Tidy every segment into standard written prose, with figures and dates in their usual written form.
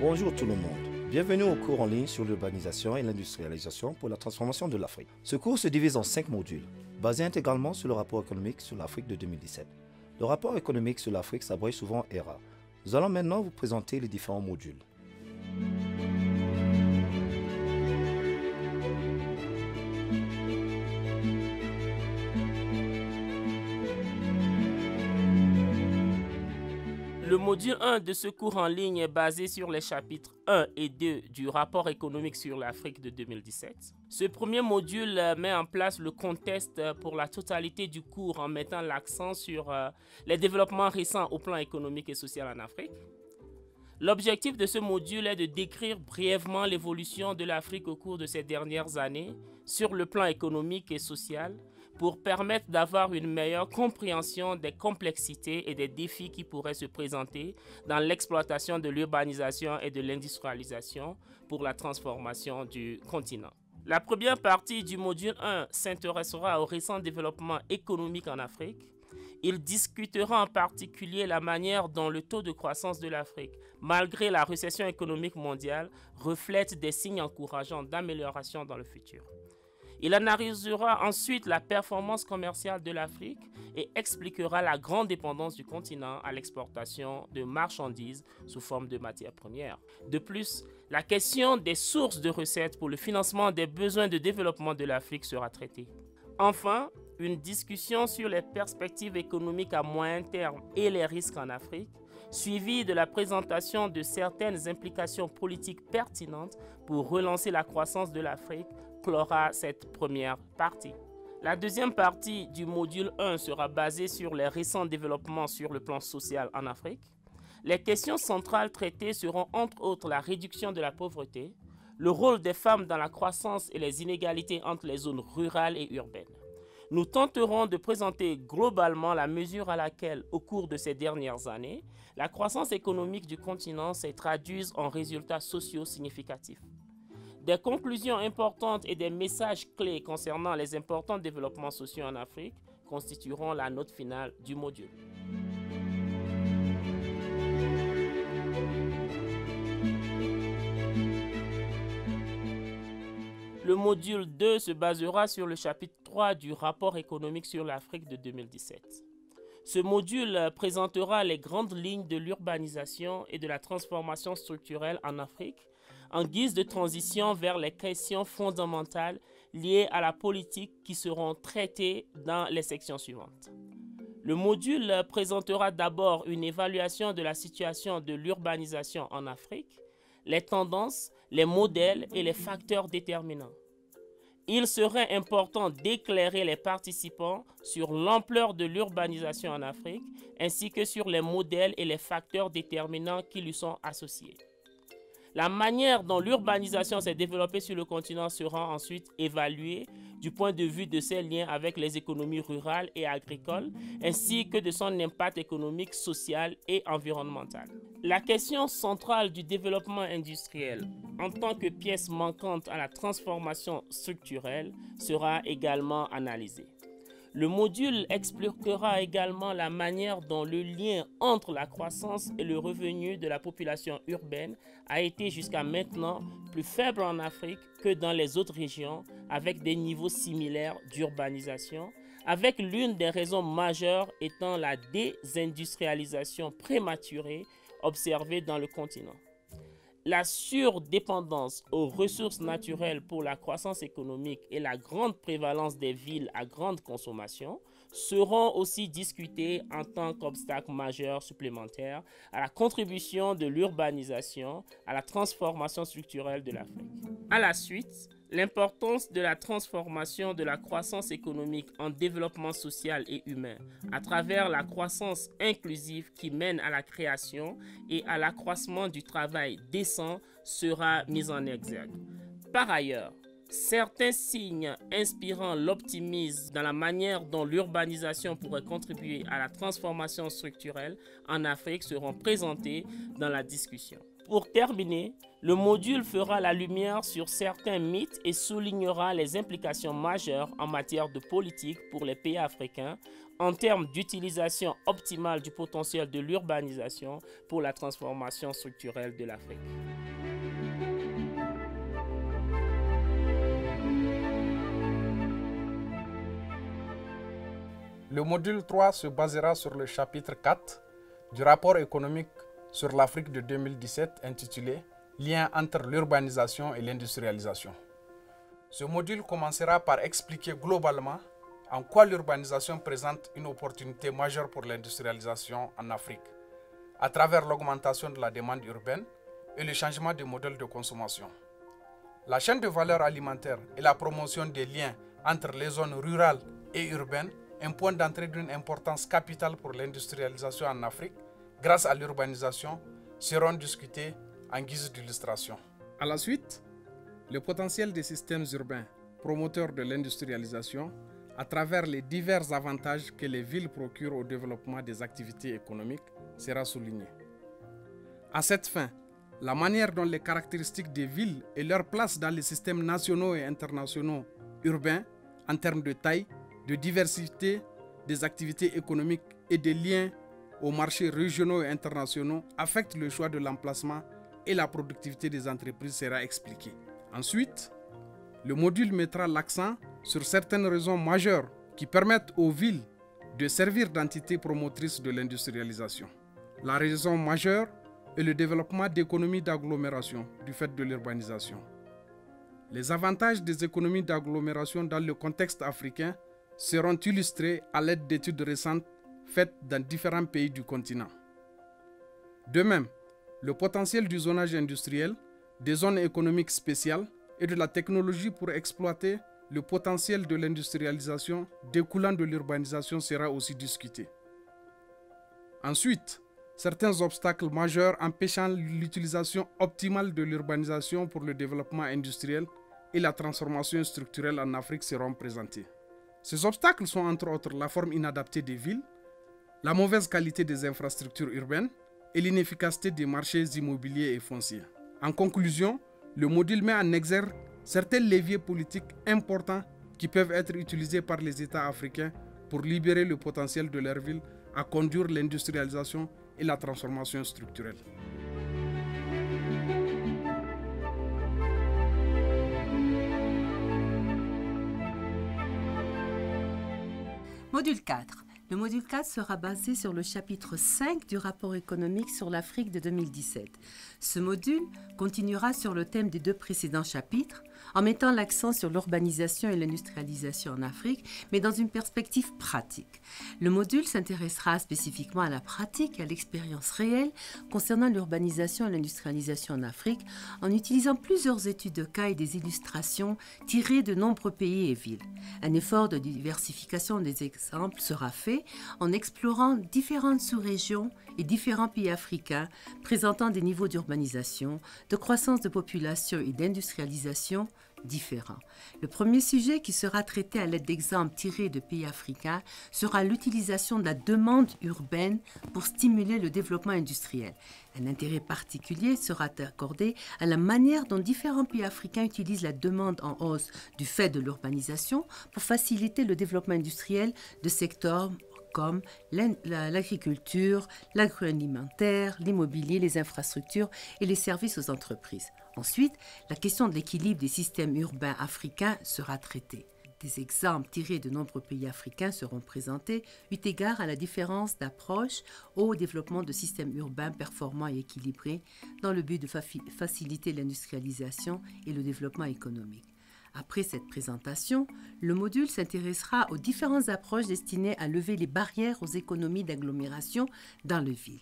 Bonjour tout le monde, bienvenue au cours en ligne sur l'urbanisation et l'industrialisation pour la transformation de l'Afrique. Ce cours se divise en 5 modules, basés intégralement sur le rapport économique sur l'Afrique de 2017. Le rapport économique sur l'Afrique s'abrège souvent ERA. Nous allons maintenant vous présenter les différents modules. Le module 1 de ce cours en ligne est basé sur les chapitres 1 et 2 du rapport économique sur l'Afrique de 2017. Ce premier module met en place le contexte pour la totalité du cours en mettant l'accent sur les développements récents au plan économique et social en Afrique. L'objectif de ce module est de décrire brièvement l'évolution de l'Afrique au cours de ces dernières années sur le plan économique et social pour permettre d'avoir une meilleure compréhension des complexités et des défis qui pourraient se présenter dans l'exploitation de l'urbanisation et de l'industrialisation pour la transformation du continent. La première partie du module 1 s'intéressera aux récents développements économiques en Afrique. Il discutera en particulier la manière dont le taux de croissance de l'Afrique, malgré la récession économique mondiale, reflète des signes encourageants d'amélioration dans le futur. Il analysera ensuite la performance commerciale de l'Afrique et expliquera la grande dépendance du continent à l'exportation de marchandises sous forme de matières premières. De plus, la question des sources de recettes pour le financement des besoins de développement de l'Afrique sera traitée. Enfin, une discussion sur les perspectives économiques à moyen terme et les risques en Afrique, suivie de la présentation de certaines implications politiques pertinentes pour relancer la croissance de l'Afrique, clora cette première partie. La deuxième partie du module 1 sera basée sur les récents développements sur le plan social en Afrique. Les questions centrales traitées seront entre autres la réduction de la pauvreté, le rôle des femmes dans la croissance et les inégalités entre les zones rurales et urbaines. Nous tenterons de présenter globalement la mesure à laquelle, au cours de ces dernières années, la croissance économique du continent s'est traduite en résultats sociaux significatifs. Des conclusions importantes et des messages clés concernant les importants développements sociaux en Afrique constitueront la note finale du module. Le module 2 se basera sur le chapitre 3 du rapport économique sur l'Afrique de 2017. Ce module présentera les grandes lignes de l'urbanisation et de la transformation structurelle en Afrique en guise de transition vers les questions fondamentales liées à la politique qui seront traitées dans les sections suivantes. Le module présentera d'abord une évaluation de la situation de l'urbanisation en Afrique, les tendances, les modèles et les facteurs déterminants. Il serait important d'éclairer les participants sur l'ampleur de l'urbanisation en Afrique ainsi que sur les modèles et les facteurs déterminants qui lui sont associés. La manière dont l'urbanisation s'est développée sur le continent sera ensuite évaluée du point de vue de ses liens avec les économies rurales et agricoles, ainsi que de son impact économique, social et environnemental. La question centrale du développement industriel, en tant que pièce manquante à la transformation structurelle, sera également analysée. Le module expliquera également la manière dont le lien entre la croissance et le revenu de la population urbaine a été jusqu'à maintenant plus faible en Afrique que dans les autres régions avec des niveaux similaires d'urbanisation, avec l'une des raisons majeures étant la désindustrialisation prématurée observée dans le continent. La surdépendance aux ressources naturelles pour la croissance économique et la grande prévalence des villes à grande consommation seront aussi discutées en tant qu'obstacles majeurs supplémentaires à la contribution de l'urbanisation à la transformation structurelle de l'Afrique. À la suite, l'importance de la transformation de la croissance économique en développement social et humain à travers la croissance inclusive qui mène à la création et à l'accroissement du travail décent sera mise en exergue. Par ailleurs, certains signes inspirant l'optimisme dans la manière dont l'urbanisation pourrait contribuer à la transformation structurelle en Afrique seront présentés dans la discussion. Pour terminer, le module fera la lumière sur certains mythes et soulignera les implications majeures en matière de politique pour les pays africains en termes d'utilisation optimale du potentiel de l'urbanisation pour la transformation structurelle de l'Afrique. Le module 3 se basera sur le chapitre 4 du rapport économique sur l'Afrique de 2017 intitulé « Lien entre l'urbanisation et l'industrialisation ». Ce module commencera par expliquer globalement en quoi l'urbanisation présente une opportunité majeure pour l'industrialisation en Afrique, à travers l'augmentation de la demande urbaine et le changement des modèles de consommation. La chaîne de valeur alimentaire et la promotion des liens entre les zones rurales et urbaines, un point d'entrée d'une importance capitale pour l'industrialisation en Afrique, grâce à l'urbanisation, seront discutés en guise d'illustration. À la suite, le potentiel des systèmes urbains, promoteurs de l'industrialisation, à travers les divers avantages que les villes procurent au développement des activités économiques, sera souligné. À cette fin, la manière dont les caractéristiques des villes et leur place dans les systèmes nationaux et internationaux urbains, en termes de taille, de diversité des activités économiques et des liens aux marchés régionaux et internationaux affectent le choix de l'emplacement et la productivité des entreprises sera expliqué. Ensuite, le module mettra l'accent sur certaines raisons majeures qui permettent aux villes de servir d'entités promotrices de l'industrialisation. La raison majeure est le développement d'économies d'agglomération du fait de l'urbanisation. Les avantages des économies d'agglomération dans le contexte africain seront illustrés à l'aide d'études récentes faites dans différents pays du continent. De même, le potentiel du zonage industriel, des zones économiques spéciales et de la technologie pour exploiter le potentiel de l'industrialisation découlant de l'urbanisation sera aussi discuté. Ensuite, certains obstacles majeurs empêchant l'utilisation optimale de l'urbanisation pour le développement industriel et la transformation structurelle en Afrique seront présentés. Ces obstacles sont entre autres la forme inadaptée des villes, la mauvaise qualité des infrastructures urbaines et l'inefficacité des marchés immobiliers et fonciers. En conclusion, le module met en exergue certains leviers politiques importants qui peuvent être utilisés par les États africains pour libérer le potentiel de leurs villes à conduire l'industrialisation et la transformation structurelle. Module 4. Le module 4 sera basé sur le chapitre 5 du rapport économique sur l'Afrique de 2017. Ce module continuera sur le thème des deux précédents chapitres, en mettant l'accent sur l'urbanisation et l'industrialisation en Afrique, mais dans une perspective pratique. Le module s'intéressera spécifiquement à la pratique et à l'expérience réelle concernant l'urbanisation et l'industrialisation en Afrique, en utilisant plusieurs études de cas et des illustrations tirées de nombreux pays et villes. Un effort de diversification des exemples sera fait en explorant différentes sous-régions et différents pays africains présentant des niveaux d'urbanisation, de croissance de population et d'industrialisation différents. Le premier sujet qui sera traité à l'aide d'exemples tirés de pays africains sera l'utilisation de la demande urbaine pour stimuler le développement industriel. Un intérêt particulier sera accordé à la manière dont différents pays africains utilisent la demande en hausse du fait de l'urbanisation pour faciliter le développement industriel de secteurs comme l'agriculture, l'agroalimentaire, l'immobilier, les infrastructures et les services aux entreprises. Ensuite, la question de l'équilibre des systèmes urbains africains sera traitée. Des exemples tirés de nombreux pays africains seront présentés, eu égard à la différence d'approche au développement de systèmes urbains performants et équilibrés dans le but de faciliter l'industrialisation et le développement économique. Après cette présentation, le module s'intéressera aux différentes approches destinées à lever les barrières aux économies d'agglomération dans les villes.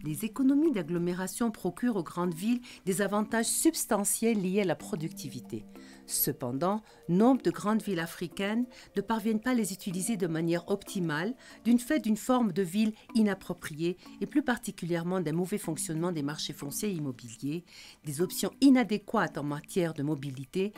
Les économies d'agglomération procurent aux grandes villes des avantages substantiels liés à la productivité. Cependant, nombre de grandes villes africaines ne parviennent pas à les utiliser de manière optimale du fait d'une forme de ville inappropriée et plus particulièrement d'un mauvais fonctionnement des marchés fonciers et immobiliers, des options inadéquates en matière de mobilité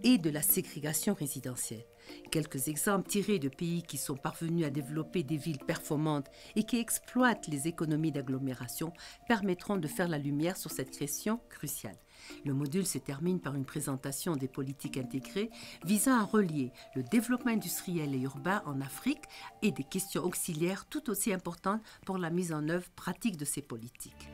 et de la ségrégation résidentielle. Quelques exemples tirés de pays qui sont parvenus à développer des villes performantes et qui exploitent les économies d'agglomération permettront de faire la lumière sur cette question cruciale. Le module se termine par une présentation des politiques intégrées visant à relier le développement industriel et urbain en Afrique et des questions auxiliaires tout aussi importantes pour la mise en œuvre pratique de ces politiques.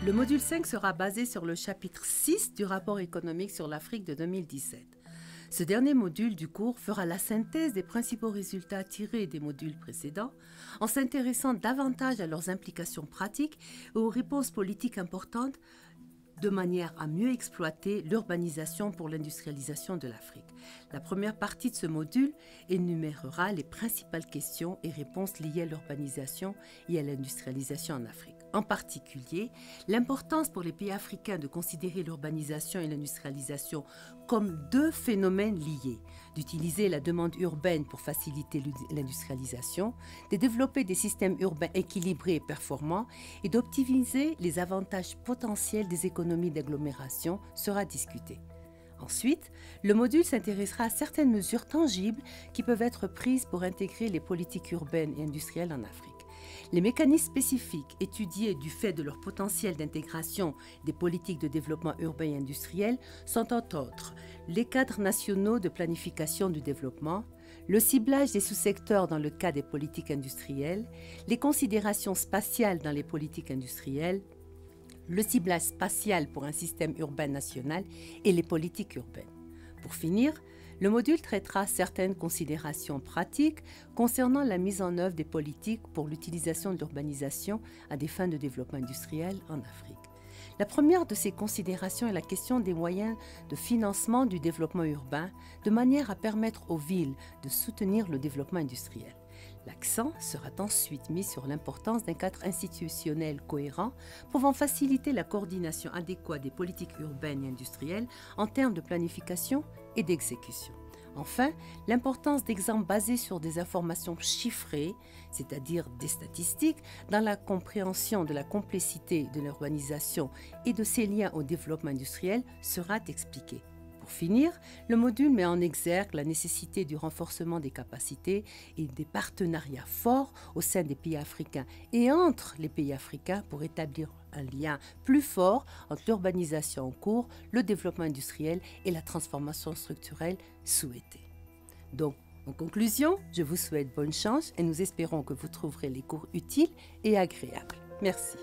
Le module 5 sera basé sur le chapitre 6 du rapport économique sur l'Afrique de 2017. Ce dernier module du cours fera la synthèse des principaux résultats tirés des modules précédents en s'intéressant davantage à leurs implications pratiques et aux réponses politiques importantes de manière à mieux exploiter l'urbanisation pour l'industrialisation de l'Afrique. La première partie de ce module énumérera les principales questions et réponses liées à l'urbanisation et à l'industrialisation en Afrique. En particulier, l'importance pour les pays africains de considérer l'urbanisation et l'industrialisation comme deux phénomènes liés, d'utiliser la demande urbaine pour faciliter l'industrialisation, de développer des systèmes urbains équilibrés et performants et d'optimiser les avantages potentiels des économies d'agglomération sera discuté. Ensuite, le module s'intéressera à certaines mesures tangibles qui peuvent être prises pour intégrer les politiques urbaines et industrielles en Afrique. Les mécanismes spécifiques étudiés du fait de leur potentiel d'intégration des politiques de développement urbain et industriel sont entre autres les cadres nationaux de planification du développement, le ciblage des sous-secteurs dans le cas des politiques industrielles, les considérations spatiales dans les politiques industrielles, le ciblage spatial pour un système urbain national et les politiques urbaines. Pour finir, le module traitera certaines considérations pratiques concernant la mise en œuvre des politiques pour l'utilisation de l'urbanisation à des fins de développement industriel en Afrique. La première de ces considérations est la question des moyens de financement du développement urbain, de manière à permettre aux villes de soutenir le développement industriel. L'accent sera ensuite mis sur l'importance d'un cadre institutionnel cohérent pouvant faciliter la coordination adéquate des politiques urbaines et industrielles en termes de planification et d'exécution. Enfin, l'importance d'exemples basés sur des informations chiffrées, c'est-à-dire des statistiques, dans la compréhension de la complexité de l'urbanisation et de ses liens au développement industriel sera expliquée. Pour finir, le module met en exergue la nécessité du renforcement des capacités et des partenariats forts au sein des pays africains et entre les pays africains pour établir un lien plus fort entre l'urbanisation en cours, le développement industriel et la transformation structurelle souhaitée. Donc, en conclusion, je vous souhaite bonne chance et nous espérons que vous trouverez les cours utiles et agréables. Merci.